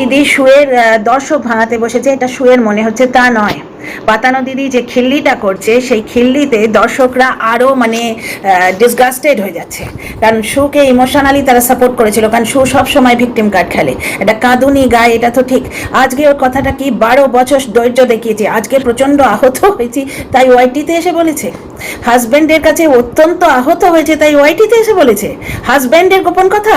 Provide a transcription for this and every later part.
দিদি শুয়ের দর্শক ভাঙাতে বসেছে, এটা শুয়ের মনে হচ্ছে, তা নয়। পাতানো দিদি যে খিল্লিটা করছে সেই খিল্লিতে দর্শকরা আরও মানে ডিসগাস্টেড হয়ে যাচ্ছে, কারণ শুকে ইমোশনালি তারা সাপোর্ট করেছিল, কারণ শু সবসময় ভিকটিম কার্ড খেলে, এটা কাঁদুনি গায়ে, এটা তো ঠিক। আজকে ওর কথাটা কি, 12 বছর ধৈর্য দেখিয়েছে, আজকে প্রচণ্ড আহত হয়েছি তাই ওয়াইটিতে এসে বলেছে। হাজব্যান্ডের কাছে অত্যন্ত আহত হয়েছে তাই ওয়াইটিতে এসে বলেছে। হাজব্যান্ডের গোপন কথা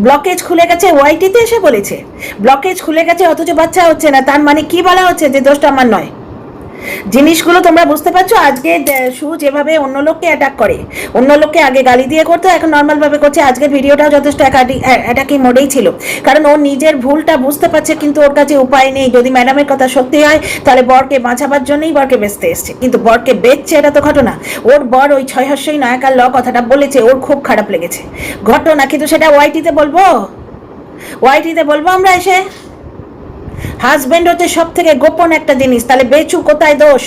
ব্লকেজ খুলে গেছে, ওয়াইটিতে এসে বলেছে। ব্লকেজ খুলে গেছে অথচ বাচ্চা হচ্ছে না, তার মানে কি বলা হচ্ছে যে দোষটা আমার নয়? জিনিসগুলো তোমরা বুঝতে পারছো? আজকে শু যেভাবে অন্য লোককে অ্যাটাক করে, অন্য লোককে আগে গালি দিয়ে করতো, এখন নর্মালভাবে করছে। আজকের ভিডিওটাও যথেষ্ট অ্যাটাকিং মোডেই ছিল, কারণ ও নিজের ভুলটা বুঝতে পারছে, কিন্তু ওর কাছে উপায় নেই। যদি ম্যাডামের কথা সত্যি হয় তাহলে বরকে বাঁচাবার জন্যই বরকে বেচতে এসছে, কিন্তু বরকে বেচছে এটা তো ঘটনা। ওর বর ওই 6 নয়াকার ল কথাটা বলেছে, ওর খুব খারাপ লেগেছে ঘটনা, কিন্তু সেটা ওয়াইটিতে বলবো? ওয়াইটিতে বলবো আমরা এসে? হাজব্যান্ড হচ্ছে সব থেকে গোপন একটা জিনিস, তাহলে বেচু কোথায় দোষ?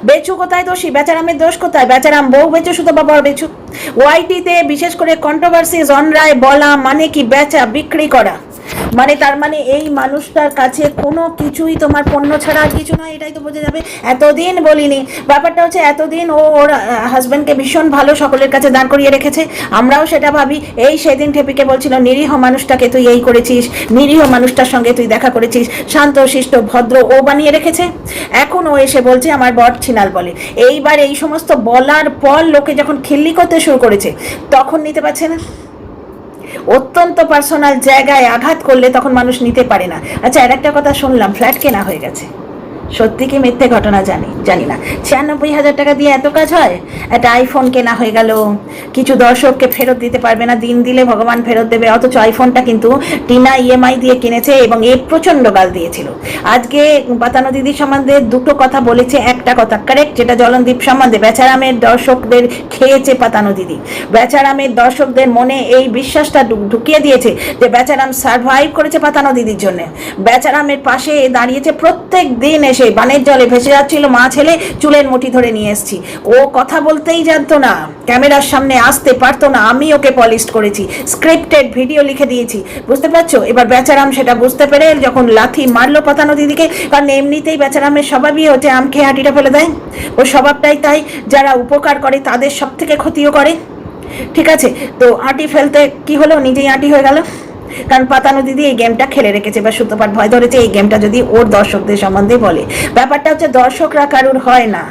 বেচু কোথায় দোষী? বেচারামের দোষ কোথায়? বেচারাম বউ বেচু শুধু বা বর বেচু? ওয়াইটিতে বিশেষ করে কন্ট্রোভার্সি জনরায় বলা মানে কি বেচা বিক্রি করা, মানে তার মানে এই মানুষটার কাছে কোনো কিছুই তোমার পণ্য ছাড়া আর কিছু নয়, এটাই তো বোঝা যাবে। এতদিন বলিনি, ব্যাপারটা হচ্ছে এতদিন ও ওর হাজব্যান্ডকে ভীষণ ভালো সকলের কাছে দাঁড় করিয়ে রেখেছে, আমরাও সেটা ভাবি। এই সেদিন ঠেপিকে বলছিল নিরীহ মানুষটাকে তুই এই করেছিস, নিরীহ মানুষটার সঙ্গে তুই দেখা করেছিস, শান্ত শিষ্ট ভদ্র ও বানিয়ে রেখেছে। এখন ও এসে বলছে আমার বর ছিনাল বলে। এইবার এই সমস্ত বলার পর লোকে যখন খিল্লি করতে শুরু করেছে তখন নিতে পারছে না। অত্যন্ত পার্সোনাল জায়গায় আঘাত করলে তখন মানুষ নিতে পারে না। আচ্ছা, আর একটা কথা শুনলাম, ফ্ল্যাট কেনা হয়ে গেছে, সত্যি কি মিথ্যে ঘটনা জানি না। 96,000 টাকা দিয়ে এত কাজ হয়? একটা আইফোন কেনা হয়ে গেল, কিছু দর্শককে ফেরত দিতে পারবে না, দিন দিলে ভগবান ফেরত দেবে, অথচ আইফোনটা কিন্তু টিনা ইএমআই দিয়ে কিনেছে এবং এ প্রচণ্ড গাল দিয়েছিল। আজকে পাতানো দিদির সম্বন্ধে দুটো কথা বলেছে, একটা কথা কারেক্ট, যেটা জলনদীপ সম্বন্ধে বেচারামের দর্শকদের খেয়েছে পাতানো দিদি। বেচারামের দর্শকদের মনে এই বিশ্বাসটা ঢুকিয়ে দিয়েছে যে বেচারাম সার্ভাইভ করেছে পাতানো দিদির জন্য। বেচারামের পাশে দাঁড়িয়েছে প্রত্যেক দিন, এসে বানের জলে ভেসে যাচ্ছিল, মা ছেলে চুলের মুঠি ধরে নিয়ে এসেছি। ও কথা বলতেই জানতো না, ক্যামেরার সামনে আসতে পারতো না, আমি ওকে পলিশ করেছি, স্ক্রিপ্টেড ভিডিও লিখে দিয়েছি, বুঝতে পারছো? এবার বেচারাম সেটা বুঝতে পেরে যখন লাথি মারলো পাতানো দিদিকে, কারণ এমনিতেই বেচারামের স্বভাবই হচ্ছে আম খেয়ে হাঁটিটা ফেলে দেয়, ও স্বভাবটাই তাই, যারা উপকার করে তাদের সব থেকে ক্ষতিও করে। ঠিক আছে, তো আঁটি ফেলতে কি হলো, নিজেই আঁটি হয়ে গেল, কারণ পাতানো দিদি এই গেমটা খেলে রেখেছে বা সুতোপাট ভয় ধরেছে এই গেমটা যদি ওর দর্শকদের সম্বন্ধে বলে। ব্যাপারটা হচ্ছে দর্শকরা কারুর হয় না,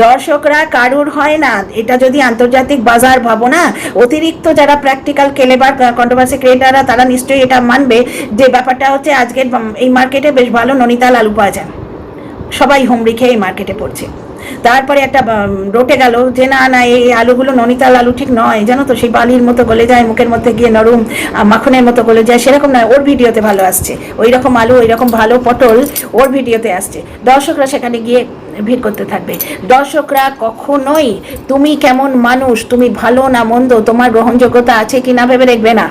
দর্শকরা কারুর হয় না। এটা যদি আন্তর্জাতিক বাজার ভাবো না, অতিরিক্ত যারা প্র্যাকটিক্যাল কেলেবার কন্ট্রোভার্সি ক্রিয়েটাররা তারা নিশ্চয়ই এটা মানবে যে ব্যাপারটা হচ্ছে আজকের এই মার্কেটে বেশ ভালো ননিতাল আলু পাওয়া যায়, সবাই হুমড়ি খেয়ে এই মার্কেটে পড়ছে। তারপরে একটা রটে গেল যে না না এই আলুগুলো ননিতাল আলু ঠিক নয়, জানো তো, সেই বালির মতো গলে যায়, মুখের মধ্যে গিয়ে নরম মাখনের মতো গলে যায়, সেরকম নয়। ওর ভিডিওতে ভালো আসছে, ওই রকম আলু, ওই রকম ভালো পটল ওর ভিডিওতে আসছে, দর্শকরা সেখানে গিয়ে ভিড় করতে থাকবে। দর্শকরা কখনোই তুমি কেমন মানুষ, তুমি ভালো না মন্দ, তোমার গ্রহণযোগ্যতা আছে কি না ভেবে দেখবে না,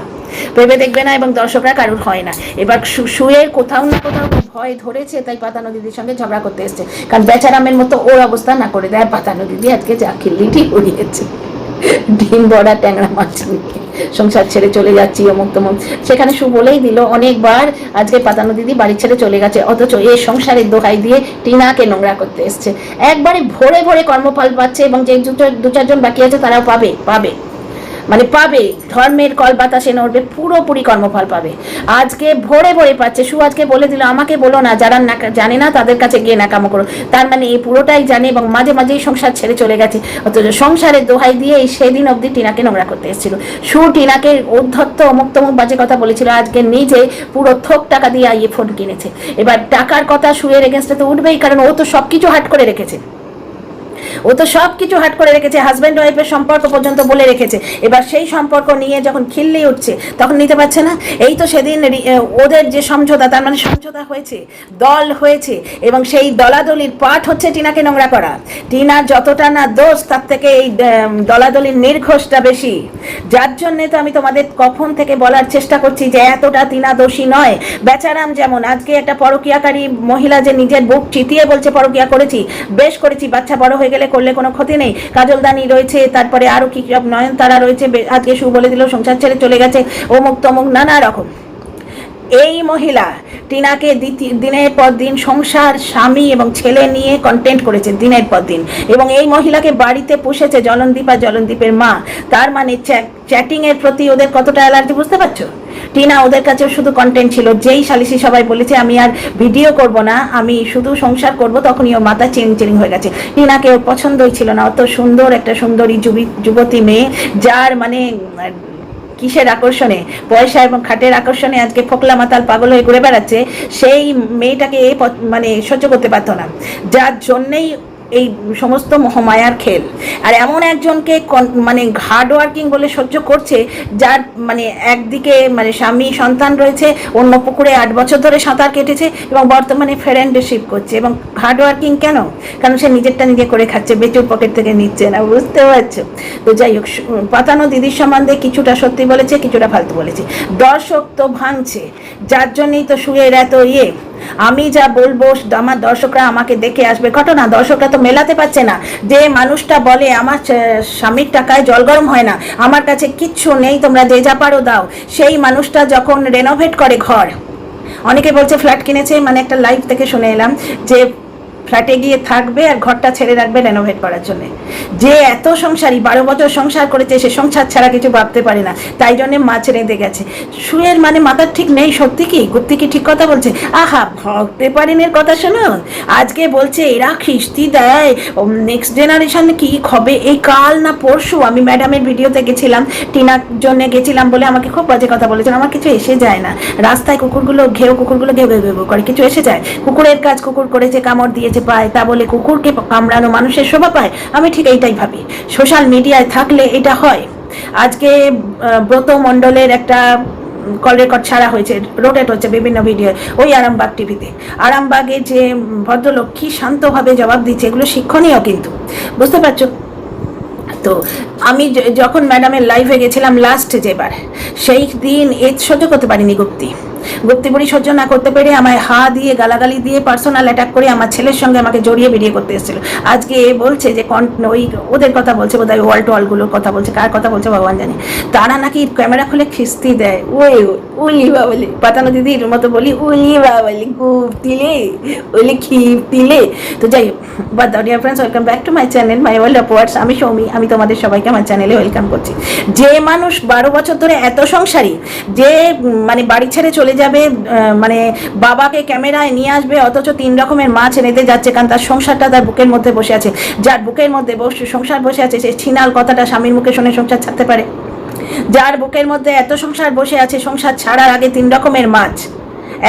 ভেবে দেখবে না, এবং দর্শকরা কারুর হয় না। এবার শুয়ের কোথাও না কোথাও ভয় ধরেছে তাই পাতানো দিদির সঙ্গে ঝগড়া করতে এসছে, কারণ বেচারামের মতো ওর অবস্থা না করে দেয় পাতানো দিদি। আজকে যা খিল্লিটি উড়িয়েছে, ডিম বড়া ট্যাংরা মাছ সংসার ছেড়ে চলে যাচ্ছি অমুক তমুক, সেখানে শু বলেই দিল অনেকবার আজকে পাতানো দিদি বাড়ি ছেড়ে চলে গেছে, অথচ এই সংসারের দোহাই দিয়ে টিনাকে নোংরা করতে এসছে। একবারে ভরে ভরে কর্মফল পাচ্ছে, এবং যে দু চারজন বাকি আছে তারাও পাবে মানে পাবে, ধর্মের কল বাতাসে নড়বে, পুরোপুরি কর্মফল পাবে। আজকে ভরে ভরে পাচ্ছে। শু আজকে বলে দিল আমাকে বলো না, যারা জানে না তাদের কাছে গিয়ে নাকামো করো, তার মানে এই পুরোটাই জানে এবং মাঝে মাঝেই সংসার ছেড়ে চলে গেছে, অথচ সংসারের দোহাই দিয়ে এই সেদিন অবধি টিনাকে নোংরা করতে এসেছিল। শু টিনাকে উদ্ধত্ত অমুক তমুক বাজে কথা বলেছিল, আজকে নিজে পুরো থোক টাকা দিয়ে আইয়ে ফোন কিনেছে। এবার টাকার কথা শুয়ের এগেনস্টে তো উঠবেই, কারণ ও তো সবকিছু হাট করে রেখেছে, ও তো সব কিছু হাট করে রেখেছে, হাজব্যান্ড ওয়াইফের সম্পর্ক পর্যন্ত বলে রেখেছে। এবার সেই সম্পর্ক নিয়ে যখন খিল্লি উঠছে তখন নিতে পারছে না। এই তো সেদিন ওদের যে সমঝোতা, তার মানে সমঝোতা হয়েছে, দল হয়েছে, এবং সেই দলাদলির পাঠ হচ্ছে টিনাকে নোংরা করা। টিনার যতটা না দোষ তার থেকে এই দলাদলির নির্ঘোষটা বেশি, যার জন্যে তো আমি তোমাদের কখন থেকে বলার চেষ্টা করছি যে এতটা টিনা দোষী নয়। বেচারাম যেমন আজকে একটা পরকীয়াকারী মহিলা যে নিজের বুক চিতিয়ে বলছে পরকীয়া করেছি, বেশ করেছি, বাচ্চা বড় হয়ে গেলে করলে কোনো ক্ষতি নেই, কাজলদানি রয়েছে, তারপরে আরো কি নয়নতারা রয়েছে, আজকে শু বলে দিল সংসার ছেড়ে চলে গেছে, অমুক তমুক নানা রকম। এই মহিলা টিনাকে দিনের পর দিন সংসার, স্বামী এবং ছেলে নিয়ে কন্টেন্ট করেছে দিনের পর দিন, এবং এই মহিলাকে বাড়িতে পুষেছে জলনদীপ আর জলনদীপের মা। তার মানে চ্যাটিংয়ের প্রতি ওদের কতটা অ্যালার্জি বুঝতে পারছো? টিনা ওদের কাছেও শুধু কন্টেন্ট ছিল। যেই সালিসি সবাই বলেছে আমি আর ভিডিও করব না, আমি শুধু সংসার করব, তখনই ওর মাথা চিরিং হয়ে গেছে। টিনাকে ওর পছন্দই ছিল না। অত সুন্দর একটা সুন্দরী যুবতী মেয়ে, যার মানে কিসের আকর্ষণে, পয়সা এবং খাটের আকর্ষণে আজকে ফোকলা মাতাল পাগল হয়ে ঘুরে বেড়াচ্ছে, সেই মেয়েটাকে মানে সহ্য করতে পারতো না, যার জন্যেই এই সমস্ত মহামায়ার খেল। আর এমন একজনকে মানে হার্ড ওয়ার্কিং বলে সহ্য করছে, যার মানে একদিকে মানে স্বামী সন্তান রয়েছে, অন্য পুকুরে 8 বছর ধরে সাঁতার কেটেছে এবং বর্তমানে ফ্রেন্ডশিপ করছে। এবং হার্ড ওয়ার্কিং কেন? কারণ সে নিজেরটা নিজে করে খাচ্ছে, বেচুর পকেট থেকে নিচ্ছে না, বুঝতে পারছো? তো যাই হোক, পাতানো দিদির সম্বন্ধে কিছুটা সত্যি বলেছে, কিছুটা ফালতু বলেছে। দর্শক তো ভাঙছে, যার জন্যই তো শুয়ের এত আমি যা বলবো আমার দর্শকরা আমাকে দেখে আসবে। ঘটনা দর্শকরা তো মেলাতে পারছে না। যে মানুষটা বলে আমার স্বামীর টাকায় জল গরম হয় না, আমার কাছে কিচ্ছু নেই, তোমরা যে যা পারো দাও, সেই মানুষটা যখন রেনোভেট করে ঘর, অনেকে বলছে ফ্ল্যাট কিনেছে, মানে একটা লাইভ থেকে শুনে এলাম যে ফ্ল্যাটে গিয়ে থাকবে আর ঘরটা ছেড়ে রাখবে রেনোভেট করার জন্য। যে এত সংসারী 12 বছর সংসার করেছে, সে সংসার ছাড়া কিছু ভাবতে পারে না, তাই জন্যে মাছ রেঁধে গেছে। শুয়ের মানে মাথার ঠিক নেই। সত্যি কি গুপ্তি কি ঠিক কথা বলছে? আহা, ভাবতে পারেন এর কথা শোনো। আজকে বলছে এরা খিস্তি দেয়, নেক্সট জেনারেশন কি হবে। এই কাল না পরশু আমি ম্যাডামের ভিডিওতে গেছিলাম, টিনার জন্য গেছিলাম বলে আমাকে খুব বাজে কথা বলেছেন। আমার কিছু এসে যায় না, রাস্তায় কুকুরগুলো ঘেউ ঘেউ করে, কিছু এসে যায়। কুকুরের কাজ কুকুর করেছে, কামড় দিয়েছে পায়, তা বলে কুকুরকে কামড়ানো মানুষের শোভা পায়? আমি ঠিক এইটাই ভাবি। সোশ্যাল মিডিয়ায় থাকলে এটা হয়। আজকে ব্রত মণ্ডলের একটা কল রেকর্ড ছাড়া হয়েছে, রোটেট হচ্ছে বিভিন্ন ভিডিও, ওই আরামবাগ টিভিতে। আরামবাগে যে ভদ্রলোক কি শান্তভাবে জবাব দিচ্ছে, এগুলো শিক্ষণীয় কিন্তু, বুঝতে পারছো? তো আমি যখন ম্যাডামের লাইভে গেছিলাম লাস্ট যেবার, সেই দিন সহ্য করতে পারিনি গুপ্তি বুড়ি সহ্য না করতে পেরে আমায় দিয়ে গালাগালি দিয়ে পার্সোনাল অ্যাটাক করে আমার ছেলের সঙ্গে আমাকে জড়িয়ে বেরিয়ে করতে এসেছিল। আজকে বলছে যে ওই ওদের কথা বলছে, বোধহয় ওয়ালগুলোর কথা বলছে, কার কথা বলছে ভগবান জানে। তারা নাকি ক্যামেরা খুলে খিস্তি দেয়। উলি বাবলি, পাতানো দিদির মতো বলি, উলি বাবলি গুপ্তিলে, ওইলে খিপ্তিলে। তো যাই হোক, but dear friends, welcome back to my channel my world of words. আমি সৌমি, আমি তোমাদের সবাইকে আমার চ্যানেলে ওয়েলকাম করছি। যে মানুষ 12 বছর ধরে এত সংসারী, যে মানে বাড়ি ছেড়ে চলে যাবে, মানে বাবাকে ক্যামেরায় নিয়ে আসবে, অথচ 3 রকমের মাছ রেঁধে যাচ্ছে, কারণ তার সংসারটা তার বুকের মধ্যে বসে আছে। যার বুকের মধ্যে সংসার বসে আছে, সে ছিনাল কথাটা স্বামীর মুখে শুনে সংসার ছাড়তে পারে? যার বুকের মধ্যে এত সংসার বসে আছে, সংসার ছাড়ার আগে 3 রকমের মাছ,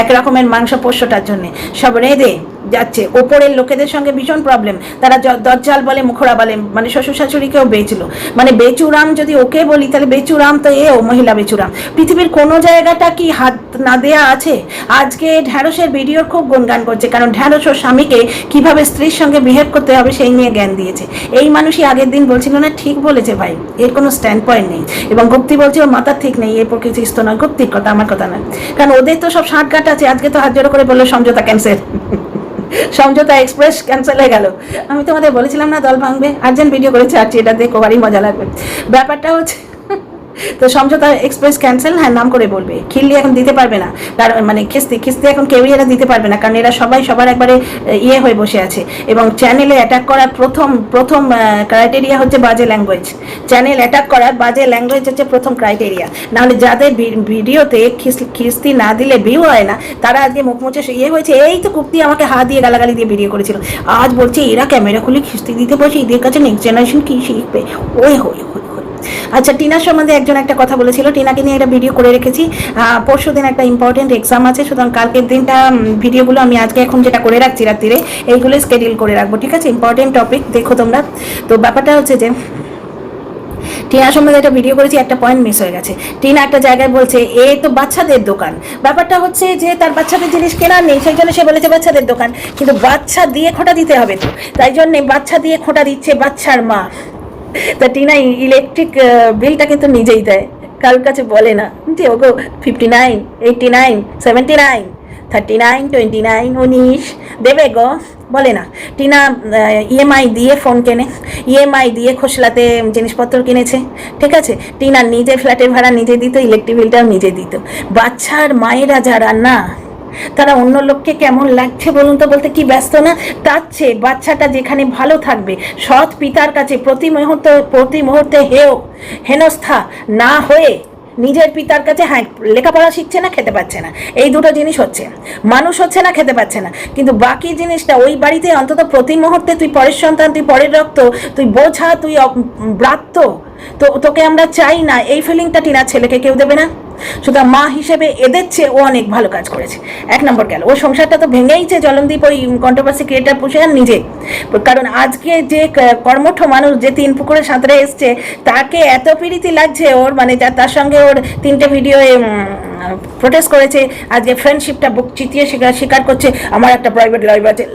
1 রকমের মাংস পোষ্যটার জন্য সব রেঁধে যাচ্ছে। ওপরের লোকেদের সঙ্গে ভীষণ প্রবলেম, তারা দজ্জাল বলে, মুখরা বলে, মানে শ্বশুর শাশুড়িকেও বেচলো, মানে বেচুরাম যদি ওকে বলি, তাহলে বেচুরাম তো ও মহিলা বেচুরাম। পৃথিবীর কোনো জায়গাটা কি হাত না দেয়া আছে? আজকে ঢ্যাঁড়সের ভিডিওর খুব গুণগান করছে, কারণ ঢ্যাঁড়স ওর স্বামীকে কিভাবে স্ত্রীর সঙ্গে বিহেভ করতে হবে সেই নিয়ে জ্ঞান দিয়েছে। এই মানুষই আগের দিন বলছিল না, ঠিক বলেছে ভাই, এর কোনো স্ট্যান্ড পয়েন্ট নেই। এবং গুপ্তি বলছে ওর মাথার ঠিক নেই, এর প্রকৃতিস্থ নয়। গুপ্তির কথা, আমার কথা নয়, কারণ ওদের তো সব ষাটঘাট আছে। আজকে তো হাত জোড়ো করে বললো সমঝোতা ক্যান্সেল, সমঝোতা এক্সপ্রেস ক্যান্সেল হয়ে গেল। আমি তোমাদের বলেছিলাম না দল ভাঙবে, আর্জেন্ট ভিডিও করে ছাড়ছি, এটা দেখো বাড়ি মজা লাগবে। ব্যাপারটা হচ্ছে, তো সমঝোতা এক্সপ্রেস ক্যান্সেল, হ্যাঁ নাম করে বলবে। খিল্লি এখন দিতে পারবে না, তার মানে খিস্তি এখন কেউই এরা দিতে পারবে না, কারণ এরা সবার একবারে হয়ে বসে আছে। এবং চ্যানেলে অ্যাটাক করার প্রথম ক্রাইটেরিয়া হচ্ছে বাজে ল্যাঙ্গুয়েজ। চ্যানেল অ্যাটাক করার বাজে ল্যাঙ্গুয়েজ হচ্ছে প্রথম ক্রাইটেরিয়া। নাহলে যাদের ভিডিওতে খিস্তি না দিলে ভিউ হয় না, তারা আজকে মুখ মুছে হয়েছে। এই তো কুপ্তি আমাকে দিয়ে গালাগালি দিয়ে ভিডিও করেছিল, আজ বলছে এরা ক্যামেরা খুলে খিস্তি দিতে বসে, এদের কাছে নেক্সট জেনারেশন কি শিখবে। আচ্ছা, টিনার সম্বন্ধে একজন একটা কথা বলেছিল, টিনাকে নিয়ে একটা ভিডিও করে রেখেছি। পরশু দিন একটা ইম্পর্টেন্ট এক্সাম আছে, সুতরাং কালকের দিনটা ভিডিওগুলো আমি আজকে এখন যেটা করে রাখছি রাত্রিরে, এইগুলো স্কেডিউল করে রাখবো, ঠিক আছে? ইম্পর্টেন্ট টপিক, দেখো তোমরা। তো ব্যাপারটা হচ্ছে যে টিনার সম্বন্ধে একটা ভিডিও করেছি, একটা পয়েন্ট মিস হয়ে গেছে। টিনা একটা জায়গায় বলছে এ তো বাচ্চাদের দোকান। ব্যাপারটা হচ্ছে যে তার বাচ্চাদের জিনিস কেনার নেই, সেই জন্য সে বলেছে বাচ্চাদের দোকান, কিন্তু বাচ্চা দিয়ে খোঁটা দিতে হবে, তো তাই জন্যে বাচ্চা দিয়ে খোঁটা দিচ্ছে বাচ্চার মা। তা টিনা ইলেকট্রিক বিলটা কিন্তু নিজেই দেয়, কারোর কাছে বলে না যে ওগো 59, 89, 79, 39, 29, 19 দেবে গো, বলে না। টিনা ইএমআই দিয়ে ফোন কেনে, ইএমআই দিয়ে খোসলাতে জিনিসপত্র কিনেছে, ঠিক আছে। টিনা নিজে ফ্ল্যাটের ভাড়া নিজে দিত, ইলেকট্রিক বিলটাও নিজে দিত। বাচ্চার মায়েরা যারা না, তারা অন্য লোককে কেমন লাগছে বলুন তো, বলতে কি ব্যস্ত না? তার চেয়ে বাচ্চাটা যেখানে ভালো থাকবে, সৎ পিতার কাছে প্রতি মুহূর্তে হেনস্থা না হয়ে নিজের পিতার কাছে, হ্যাঁ লেখাপড়া শিখছে না, খেতে পাচ্ছে না, এই দুটো জিনিস হচ্ছে, মানুষ হচ্ছে না, খেতে পাচ্ছে না, কিন্তু বাকি জিনিসটা ওই বাড়িতে অন্তত প্রতি মুহূর্তে তুই পরের সন্তান, তুই পরের রক্ত, তুই বোঝা, তুই ব্রাত্য, তো তোকে আমরা চাই না, এই ফিলিংটা টিনার ছেলেকে কেউ দেবে না। সুতরাং মা হিসেবে এদের চেয়ে ও অনেক ভালো কাজ করেছে। এক নম্বর গেল, ও সংসারটা তো ভেঙেইছে জলনদীপ ওই কন্ট্রোভার্সি ক্রিয়েটার পুষে আর নিজে, কারণ আজকে যে কর্মঠ মানুষ যে 3 পুকুরে সাঁতরে এসছে, তাকে এত প্রীতি লাগছে ওর, মানে তার সঙ্গে ওর 3টে ভিডিও প্রোটেস্ট করেছে, আজকে ফ্রেন্ডশিপটা বুক চিতিয়ে স্বীকার করছে, আমার একটা প্রাইভেট লাইফ আছে,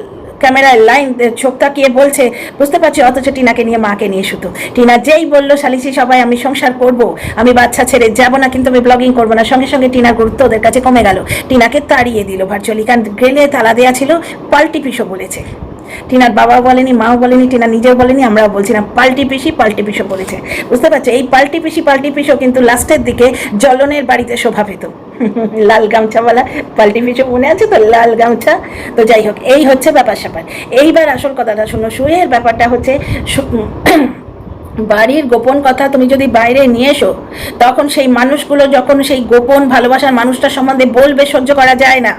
ক্যামেরায় লাইন চোখ তাকিয়ে বলছে, বুঝতে পারছি, অথচ টিনাকে নিয়ে মাকে নিয়ে শুধু। টিনা যেই বললো সালিসি সবাই আমি সংসার করব, আমি বাচ্চা ছেড়ে যাব না, কিন্তু আমি ব্লগিং করবো না, সঙ্গে সঙ্গে টিনার গুরুত্ব ওদের কাছে কমে গেল, টিনাকে তাড়িয়ে দিল ভার্চুয়ালি, কারণ গেলে তালা দেওয়া ছিল, পাল্টি পিসো বলেছে। টিনার বাবা বলেনি, মাও বলেনি, টিনা নিজেও বলেনি, আমরাও বলছি না, পাল্টি পিসো বলেছে। বুঝতে পারছো, এই পাল্টি পিসো কিন্তু লাস্টের দিকে জ্বলনের বাড়িতে শোভা পেত। লাল গামছাওয়ালা পাল্টি পিসো মনে আছে তো, লাল গামছা। তো যাই হোক, এই হচ্ছে ব্যাপার স্যাপার। এইবার আসল কথাটা শুনো, সুয়ের ব্যাপারটা হচ্ছে, বাড়ির গোপন কথা তুমি যদি বাইরে নিয়ে এসো, তখন সেই মানুষগুলো যখন সেই গোপন ভালোবাসার মানুষটার সম্বন্ধে বলবে, সহ্য করা যায় না।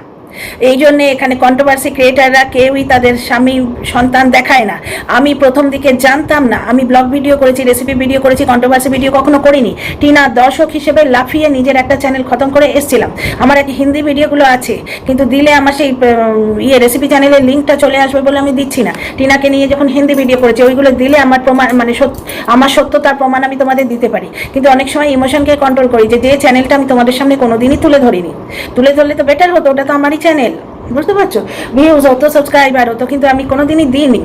এই জন্যে এখানে কন্ট্রোভার্সি ক্রিয়েটাররা কেউই তাদের স্বামী সন্তান দেখায় না। আমি প্রথম দিকে জানতাম না, আমি ব্লগ ভিডিও করেছি, রেসিপি ভিডিও করেছি, কন্ট্রোভার্সি ভিডিও কখনো করিনি। টিনা দর্শক হিসেবে লাফিয়ে নিজের একটা চ্যানেল খতম করে এসেছিলাম। আমার এক হিন্দি ভিডিওগুলো আছে, কিন্তু দিলে আমার সেই রেসিপি চ্যানেলের লিঙ্কটা চলে আসবে বলে আমি দিচ্ছি না। টিনাকে নিয়ে যখন হিন্দি ভিডিও করেছি, ওইগুলো দিলে আমার প্রমাণ, মানে আমার সত্যতার প্রমাণ আমি তোমাদের দিতে পারি। কিন্তু অনেক সময় ইমোশনকে কন্ট্রোল করি, যে চ্যানেলটা আমি তোমাদের সামনে কোনোদিনই তুলে ধরিনি, তুলে ধরলে তো বেটার হতো, ওটা তো আমারই চ্যানেল, বুঝতে পারছো, ভিউজ হতো, সাবস্ক্রাইবার হতো, কিন্তু আমি কোনোদিনই দিইনি।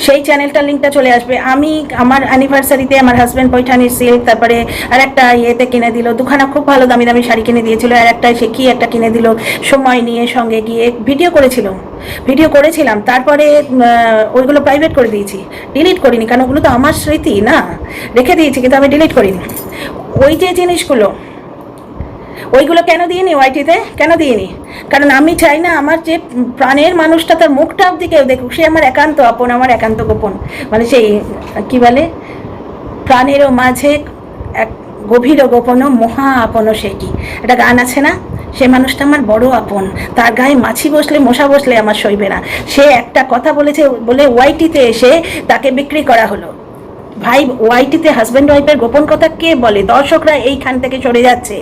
সেই চ্যানেলটার লিঙ্কটা চলে আসবে। আমি আমার অ্যানিভার্সারিতে আমার হাজব্যান্ড পৈঠানির সিল্ক, তারপরে আর একটা ইয়েতে কিনে দিল, দুখানা খুব ভালো দামি দামি শাড়ি কিনে দিয়েছিল, আর একটা সে কি একটা কিনে দিল, সময় নিয়ে সঙ্গে গিয়ে ভিডিও করেছিলাম। তারপরে ওইগুলো প্রাইভেট করে দিয়েছি, ডিলিট করিনি, কারণ ওগুলো তো আমার স্মৃতি না, রেখে দিয়েছি, কিন্তু আমি ডিলিট করিনি। ওই যে জিনিসগুলো, ওইগুলো কেন দিইনি ওয়াইটিতে, কেন দিইনি? কারণ আমি চাই না আমার যে প্রাণের মানুষটা, তার মুখটা অব্দি কেউ দেখুক, সে আমার একান্ত আপন, আমার একান্ত গোপন, মানে সেই কি বলে, প্রাণেরও মাঝে এক গভীর গোপন মহা আপন, সে কি একটা গান আছে না, সে মানুষটা আমার বড় আপন, তার গায়ে মাছি বসলে মশা বসলে আমার সইবে না। সে একটা কথা বলেছে বলে ওয়াইটিতে এসে তাকে বিক্রি করা হলো। ভাই, ওয়াইটিতে হাজব্যান্ড ওয়াইফের গোপন কথা কে বলে? দর্শকরা এইখান থেকে সরে যাচ্ছে,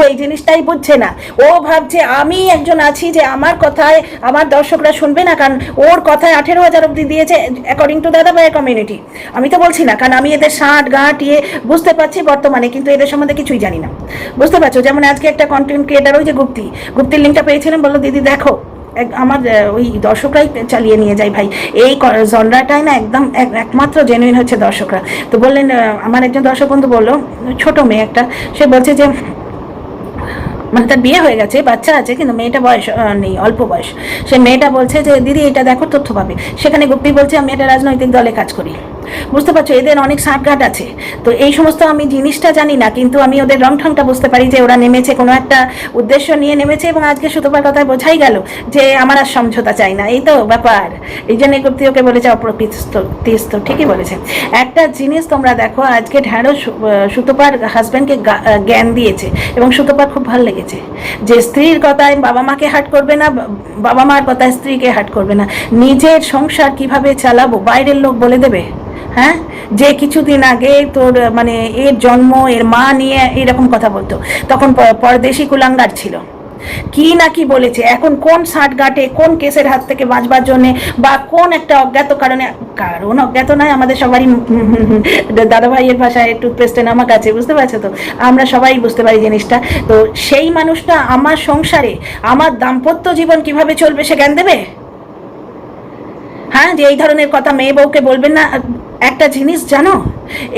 এই জিনিসটাই বুঝছে না। ও ভাবছে আমি একজন আছি যে আমার কথায় আমার দর্শকরা শুনবে না, কারণ ওর কথায় 18,000 অব্দি দিয়েছে অ্যাকর্ডিং টু দাদা ভাইয়ের কমিউনিটি। আমি তো বলছি না, কারণ আমি এদের ষাট গাঁট বুঝতে পারছি বর্তমানে, কিন্তু এদের সম্বন্ধে কিছুই জানি না, বুঝতে পারছো। যেমন আজকে একটা কন্টেন্ট ক্রিয়েটার, ওই যে গুপ্তির লিঙ্কটা পেয়েছিলাম, বললো দিদি দেখো, আমার ওই দর্শকরাই চালিয়ে নিয়ে যায় ভাই, এই জনরাটাই না একদম একমাত্র জেনুইন হচ্ছে দর্শকরা। তো বললেন, আমার একজন দর্শক বন্ধু বললো, ছোট মেয়ে একটা, সে বলছে যে মানে তার বিয়ে হয়ে গেছে, বাচ্চা আছে, কিন্তু মেয়েটা বয়স নেই, অল্প বয়স। সে মেয়েটা বলছে যে দিদি এটা দেখো, তথ্য পাবে। সেখানে গুপ্তি বলছে আমি একটা রাজনৈতিক দলে কাজ করি, বুঝতে পারছো, এদের অনেক সাঁটঘাট আছে। তো এই সমস্ত আমি জিনিসটা জানি না, কিন্তু আমি ওদের রং ঠংটা বুঝতে পারি যে ওরা নেমেছে কোনো একটা উদ্দেশ্য নিয়ে নেমেছে, এবং আজকে সুতোপার কথায় বোঝাই গেল যে আমার আর সমঝোতা চাই না, এই তো ব্যাপার। এই জন্য গুপ্তি ওকে বলেছে অপ্রকৃত, ঠিকই বলেছে। একটা জিনিস তোমরা দেখো, আজকে ঢ্যাঁড়স সুতোপার হাজব্যান্ডকে জ্ঞান দিয়েছে, এবং সুতোপার খুব ভালো লেগেছে যে স্ত্রীর কথায় বাবা মাকে হার্ট করবে না, বাবা মার কথায় স্ত্রীকে হার্ট করবে না। নিজের সংসার কিভাবে চালাবো বাইরের লোক বলে দেবে? হ্যাঁ, যে কিছুদিন আগে তোর মানে এর জন্ম, এর মা নিয়ে এরকম কথা বলতো, তখন পরদেশি কুলাঙ্গার ছিল, কি না কি বলেছে, এখন কোন ষাটঘাটে কোন কেসের হাত থেকে বাঁচবার জন্যে, বা কোন একটা অজ্ঞাত কারণে, কারণ অজ্ঞাত নয়, আমাদের সবারই দাদাভাইয়ের ভাষায় টুথপেস্টে নামাক আছে, বুঝতে পারছো তো, আমরা সবাই বুঝতে পারি জিনিসটা। তো সেই মানুষটা আমার সংসারে, আমার দাম্পত্য জীবন কিভাবে চলবে সে জ্ঞান দেবে? হ্যাঁ, যে এই ধরনের কথা মেয়ে বউকে বলবেন না। একটা জিনিস জানো,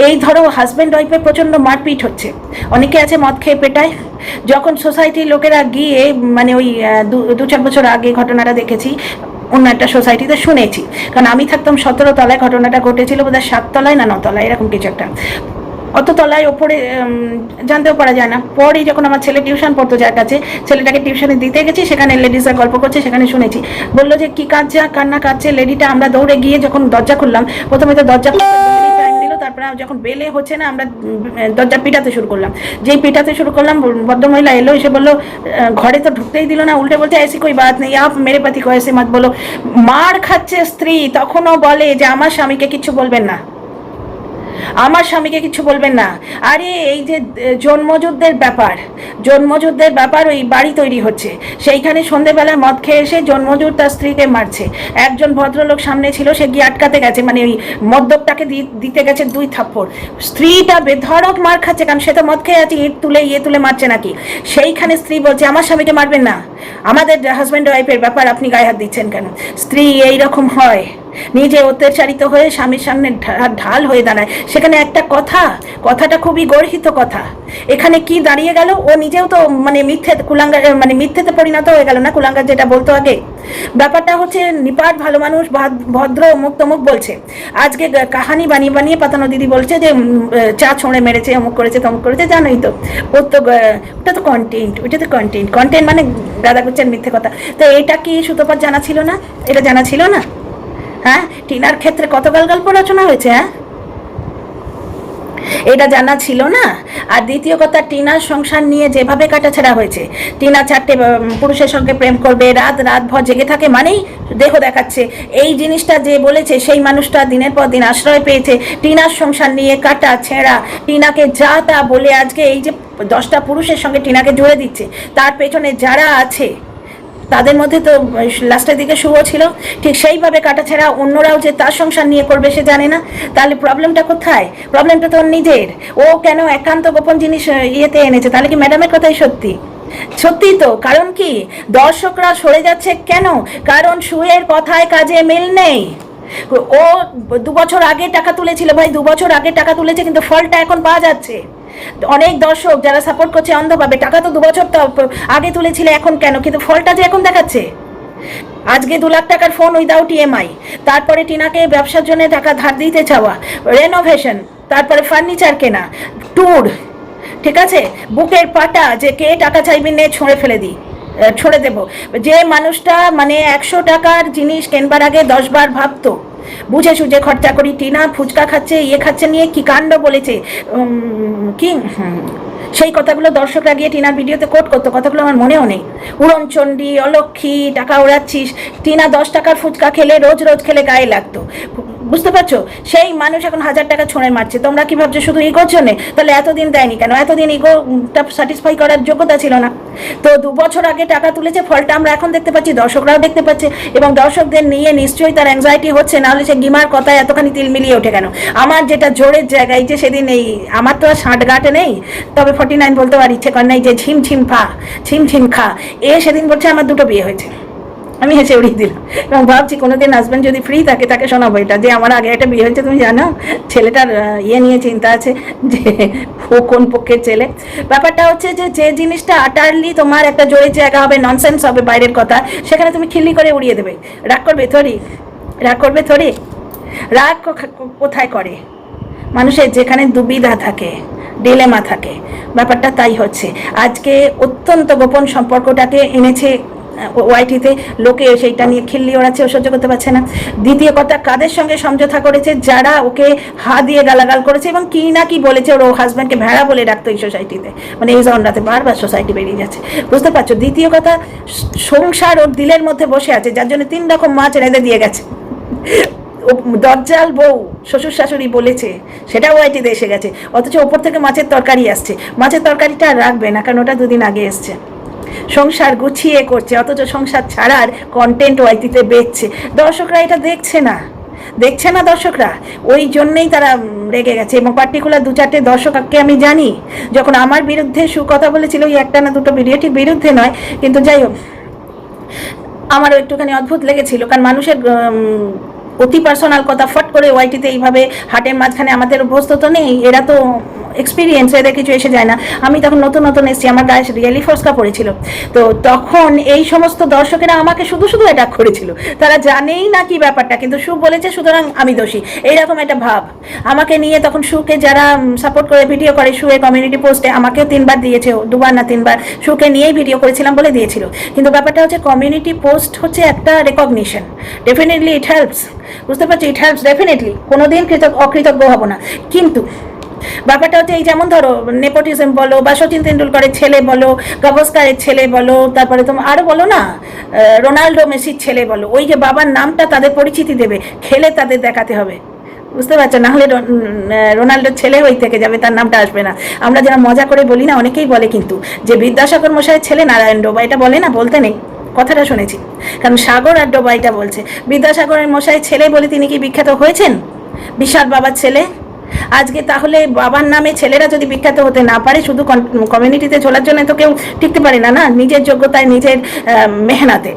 এই ধরো হাজব্যান্ড ওয়াইফে প্রচণ্ড মারপিট হচ্ছে, অনেকে আছে মদ খেয়ে পেটায়, যখন সোসাইটির লোকেরা গিয়ে, মানে ওই 2-4 বছর আগে ঘটনাটা দেখেছি, অন্য একটা সোসাইটিতে শুনেছি, কারণ আমি থাকতাম 17 তলায়, ঘটনাটা ঘটেছিল বোধহয় 7 তলায় না 9 তলায় এরকম কিছু একটা, অত তলায় ওপরে জানতেও পারা যায় না। পরেই যখন আমার ছেলে টিউশন পড়তো, যার কাছে ছেলেটাকে টিউশনে দিতে গেছি, সেখানে লেডিসরা গল্প করছে, সেখানে শুনেছি, বললো যে কি কাঁদছে, কান্না কাঁদছে লেডিটা। আমরা দৌড়ে গিয়ে যখন দরজা খুললাম, প্রথমে তো দরজা দিল, তারপরে যখন বেলে হচ্ছে না, আমরা দরজা পিটাতে শুরু করলাম। যেই পিটাতে শুরু করলাম, ভদ্রমহিলা এলো, এসে বললো ঘরে তো ঢুকতেই দিল না, উল্টে বলছে ऐसी कोई बात नहीं, आप मेरे पति को ऐसे मत बोलो। মার খাচ্ছে স্ত্রী, তখনও বলে যে আমার স্বামীকে কিছু বলবেন না, আমার স্বামীকে কিছু বলবেন না। আরে এই যে জন্মযুদ্ধের ব্যাপার, ওই বাড়ি তৈরি হচ্ছে, সেইখানে সন্ধেবেলায় মদ খেয়ে এসে জন্মজুর তার স্ত্রীকে মারছে। একজন ভদ্রলোক সামনে ছিল, সে গিয়ে আটকাতে গেছে, মানে ওই মদ্যপটাকে দিতে গেছে 2 থাপ্পড়। স্ত্রীটা বেধড়ক মার খাচ্ছে, কারণ সে তো মদ খেয়ে আছে, ইট তুলে তুলে মারছে নাকি। সেইখানে স্ত্রী বলছে আমার স্বামীকে মারবেন না, আমাদের হাজব্যান্ড ওয়াইফের ব্যাপার, আপনি গায়ে হাত দিচ্ছেন কেন। স্ত্রী এইরকম হয়, নিজে অত্যাচারিত হয়ে স্বামীর সামনে ঢাল হয়ে দাঁড়ায়। সেখানে একটা কথাটা খুবই গর্হিত কথা। এখানে কি দাঁড়িয়ে গেল, ও নিজেও তো মানে কুলাঙ্গার, মানে মিথ্যেতে পরিণত হয়ে গেল না, কুলাঙ্গার যেটা বলতো আগে। ব্যাপারটা হচ্ছে নিপাট ভালো মানুষ, ভদ্র, মুখ তমুক বলছে। আজকে কাহানি বানিয়ে পাতানো দিদি বলছে যে চা ছোঁড়ে মেরেছে, অমুক করেছে তমুক করেছে। জানোই তো, ওটা তো কন্টেন্ট মানে গাদা গুচ্ছের মিথ্যে কথা। তো এটা কি সুতোপার জানা ছিল না? এটা জানা ছিল না? হ্যাঁ, টিনার ক্ষেত্রে কত গল্প রচনা হয়েছে, হ্যাঁ, এটা জানা ছিল না? আর দ্বিতীয় কথা, টিনার সংসার নিয়ে যেভাবে কাটাছেড়া হয়েছে, টিনা 4টে পুরুষের সঙ্গে প্রেম করবে, রাত ভর জেগে থাকে মানেই দেহ দেখাচ্ছে, এই জিনিসটা যে বলেছে, সেই মানুষটা দিনের পর দিন আশ্রয় পেয়েছে টিনার সংসার নিয়ে কাটা ছেঁড়া। টিনাকে যা তা বলে আজকে এই যে 10টা পুরুষের সঙ্গে টিনাকে জুড়ে দিচ্ছে, তার পেছনে যারা আছে তাদের মধ্যে তো লাস্টের দিকে শুভ ছিল। ঠিক সেইভাবে কাটাছেড়া অন্যরাও যে তার সংসার নিয়ে করবে সে জানে না। তাহলে প্রবলেমটা কোথায়? প্রবলেমটা তো নিজের। ও কেন একান্ত গোপন জিনিস ইয়েতে এনেছে? তাহলে কি ম্যাডামের কথাই সত্যি তো? কারণ কি দর্শকরা সরে যাচ্ছে কেন? কারণ সুয়ের কথায় কাজে মিল নেই। ও 2 বছর আগে টাকা তুলেছিল, ভাই 2 বছর আগে টাকা তুলেছে, কিন্তু ফলটা এখন পাওয়া যাচ্ছে। অনেক দর্শক যারা সাপোর্ট করছে অন্ধভাবে, টাকা তো 2 বছর আগে তুলেছিল, এখন কেন? কিন্তু ফলটা যে এখন দেখাচ্ছে। আজকে 2 লাখ টাকার ফোন উইদাউট ইএমআই, তারপরে টিনাকে ব্যবসার জন্য টাকা ধার দিতে চাওয়া, রেনোভেশন, তারপরে ফার্নিচার কেনা, ট্যুর, ঠিক আছে, বুকের পাটা যে কে টাকা চাইবি নে ছড়ে দেব। যে মানুষটা মানে 100 টাকার জিনিস কেনবার আগে 10 বার ভাবতো, বুঝে সুঝে খরচা করি। টিনা ফুচকা খাচ্ছে, খাচ্ছে নিয়ে কি কাণ্ড বলেছে, কি সেই কথাগুলো দর্শকরা গিয়ে টিনার ভিডিওতে কোট করতো, কথাগুলো আমার মনেও নেই। উড়নচণ্ডী, অলক্ষী, টাকা ওড়াচ্ছিস। টিনা 10 টাকার ফুচকা খেলে রোজ খেলে গায়ে লাগতো, বুঝতে পারছো? সেই মানুষ এখন 1000 টাকা ছোঁড়ে মারছে। তোমরা কি ভাবছো শুধু ইগোর জন্যে? তাহলে এতদিন দেয়নি কেন? এতদিন ইগোটা স্যাটিসফাই করার যোগ্যতা ছিল না তো? 2 বছর আগে টাকা তুলেছে, ফলটা আমরা এখন দেখতে পাচ্ছি, দর্শকরাও দেখতে পাচ্ছে, এবং দর্শকদের নিয়ে নিশ্চয়ই তার অ্যাংজাইটি হচ্ছে, নাহলে সে গিমার কথায় এতখানি তিল মিলিয়ে ওঠে কেন? আমার যেটা জোরের জায়গায়, যে সেদিন আমার তো আর 60 গাঁটে নেই, তবে 49 বলতে পারি, ইচ্ছে কর নাই যে ছিম খা। সেদিন বলছে আমার 2টো বিয়ে হয়েছে। আমি হেসে উড়িয়ে দিলাম এবং ভাবছি কোনোদিন হাজব্যান্ড যদি ফ্রি থাকে তাকে শোনাবো এটা, যে আমার আগে একটা বিয়ে হয়েছে, তুমি জানো, ছেলেটার নিয়ে চিন্তা আছে যে ও কোন পক্ষের ছেলে। ব্যাপারটা হচ্ছে যে জিনিসটা আটারলি তোমার একটা জয়ের জায়গা হবে, ননসেন্স হবে, বাইরের কথা, সেখানে তুমি খিল্লি করে উড়িয়ে দেবে। রাগ করবে থরি? রাগ কোথায় করে মানুষের? যেখানে দুবিধা থাকে, ডিলেমা থাকে। ব্যাপারটা তাই হচ্ছে। আজকে অত্যন্ত গোপন সম্পর্কটাকে এনেছে ওয়াইটিতে, লোকে সেইটা নিয়ে খিল্লি ওড়াচ্ছে, ও সহ্য করতে পারছে না। দ্বিতীয় কথা, কাদের সঙ্গে সমঝোতা করেছে? যারা ওকে দিয়ে গালাগাল করেছে এবং কি না কি বলেছে। ওর হাজব্যান্ডকে ভেড়া বলে ডাকতো এই সোসাইটিতে, মানে এই জনরাতে বারবার সোসাইটি বেরিয়ে যাচ্ছে, বুঝতে পারছো? দ্বিতীয় কথা, সংসার ওর দিলের মধ্যে বসে আছে, যার জন্য 3 রকম মাছ রেঁধে দিয়ে গেছে। দরজাল বউ শ্বশুর শাশুড়ি বলেছে, সেটাও ওয়াইটিতে এসে গেছে, অথচ ওপর থেকে মাছের তরকারি আসছে। মাছের তরকারিটা আর রাখবে না, কারণ ওটা 2 দিন আগে এসছে। সংসার গুছিয়ে করছে, অথচ সংসার ছাড়ার কন্টেন্ট ওয়াইটিতে বেচছে। দর্শকরা এটা দেখছে না দর্শকরা, ওই জন্যেই তারা রেগে গেছে। এবং পার্টিকুলার 2-4টে দর্শককে আমি জানি, যখন আমার বিরুদ্ধে কথা বলেছিল, ওই একটা না 2টো ভিডিও, ঠিক বিরুদ্ধে নয়, কিন্তু যাই হোক, আমারও একটুখানি অদ্ভুত লেগেছিল, কারণ মানুষের অতি পার্সোনাল কথা ফট করে ওয়াইটিতে এইভাবে হাটের মাঝখানে, আমাদের অভ্যস্ত তো নেই, এরা তো এক্সপিরিয়েন্স, এদের কিছু এসে যায় না। আমি তখন নতুন নতুন এসেছি, আমার গায়ে রিয়েলি ফসকা পড়েছিল। তো তখন এই সমস্ত দর্শকেরা আমাকে শুধু শুধু অ্যাটাক করেছিল, তারা জানেই না কি ব্যাপারটা, কিন্তু সু বলেছে সুতরাং আমি দোষী, এইরকম একটা ভাব আমাকে নিয়ে। তখন সুকে যারা সাপোর্ট করে ভিডিও করে, সুয়ের কমিউনিটি পোস্টে আমাকেও 3বার দিয়েছে, 2বার না 3বার সুকে নিয়েই ভিডিও করেছিলাম বলে দিয়েছিল। কিন্তু ব্যাপারটা হচ্ছে কমিউনিটি পোস্ট হচ্ছে একটা রেকগনিশন, ডেফিনেটলি ইট হেল্পস, বুঝতে পারছি, ইট হেল্পস ডেফিনেটলি, কোনোদিন অকৃতজ্ঞ হব না। কিন্তু ব্যাপারটা হচ্ছে এই যেমন ধরো নেপোটিজম বলো, বা সচিন তেন্ডুলকরের ছেলে বলো, গাভাস্কারের ছেলে বলো, তারপরে তোমার আরও বলো না, রোনাল্ডো মেসির ছেলে বলো, ওই যে বাবার নামটা তাদের পরিচিতি দেবে, খেলে তাদের দেখাতে হবে, বুঝতে পারছো, নাহলে রোনাল্ডোর ছেলে ওই থেকে যাবে, তার নামটা আসবে না। আমরা যারা মজা করে বলি না, অনেকেই বলে কিন্তু যে বিদ্যাসাগর মশাইয়ের ছেলে নারায়ণ ডোবা, এটা বলে না, বলতে নেই, কথাটা শুনেছি, কারণ সাগর আর ডোবা এটা বলছে। বিদ্যাসাগরের মশাইয়ের ছেলে বলে তিনি কি বিখ্যাত হয়েছেন? বিশাল বাবার ছেলে। আজকে তাহলে বাবার নামে ছেলেরা যদি বিখ্যাত হতে না পারে, শুধু কমিউনিটিতে চলার জন্য তো কেউ টিকতে পারে না, না, নিজের যোগ্যতায়, নিজের মেহনতে।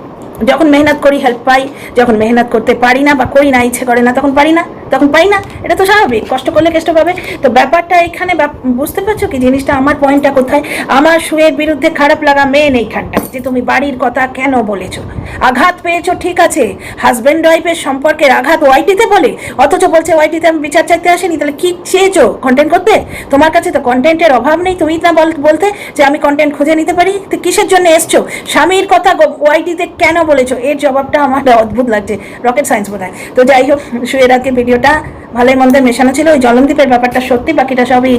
যখন মেহনত করি হেল্প পাই, যখন মেহনত করতে পারি না বা করি না, ইচ্ছে করে না, তখন পারি না, তখন পাই না, এটা তো স্বাভাবিক, কষ্ট করলে কেষ্ট পাবে। তো ব্যাপারটা এখানে বুঝতে পারছো কি জিনিসটা, আমার পয়েন্টটা কোথায়? আমার সুয়ের বিরুদ্ধে খারাপ লাগা মেন এইখানটা, যে তুমি বাড়ির কথা কেন বলেছো, আঘাত পেয়েছো, ঠিক আছে, হাজব্যান্ড ওয়াইফের সম্পর্কের আঘাত ওয়াইটিতে বলে, অথচ বলছে ওয়াইটিতে আমি বিচার চাইতে আসিনি। তাহলে কি চেয়েছো, কন্টেন্ট করতে? তোমার কাছে তো কন্টেন্টের অভাব নেই, তুমি না বলতে যে আমি কন্টেন্ট খুঁজে নিতে পারি, তো কিসের জন্য এসছো? স্বামীর কথা ওয়াইটিতে কেন বলেছো? এর জবাবটা আমার অদ্ভুত লাগছে, রকেট সায়েন্স বোধ হয়। তো যাই হোক, শুয়ের আজকে ভিডিওটা ভালোই মন্দে মেশানো ছিল। ওই জলনদীপের ব্যাপারটা সত্যি, বাকিটা সবই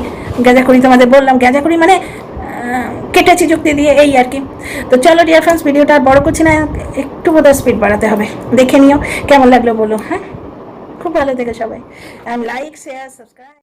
গ্যাজাখুরি, তোমাদের বললাম গ্যাজাখুরি মানে কেটেছি যুক্তি দিয়ে, এই আর কি। তো চলো ডিয়ার ফ্রেন্ডস, ভিডিওটা আর বড় করছি না, একটু বোধহয় স্পিড বাড়াতে হবে, দেখে নিও কেমন লাগলো বলো। হ্যাঁ, খুব ভালো থেকে সবাই, লাইক শেয়ার সাবস্ক্রাইব।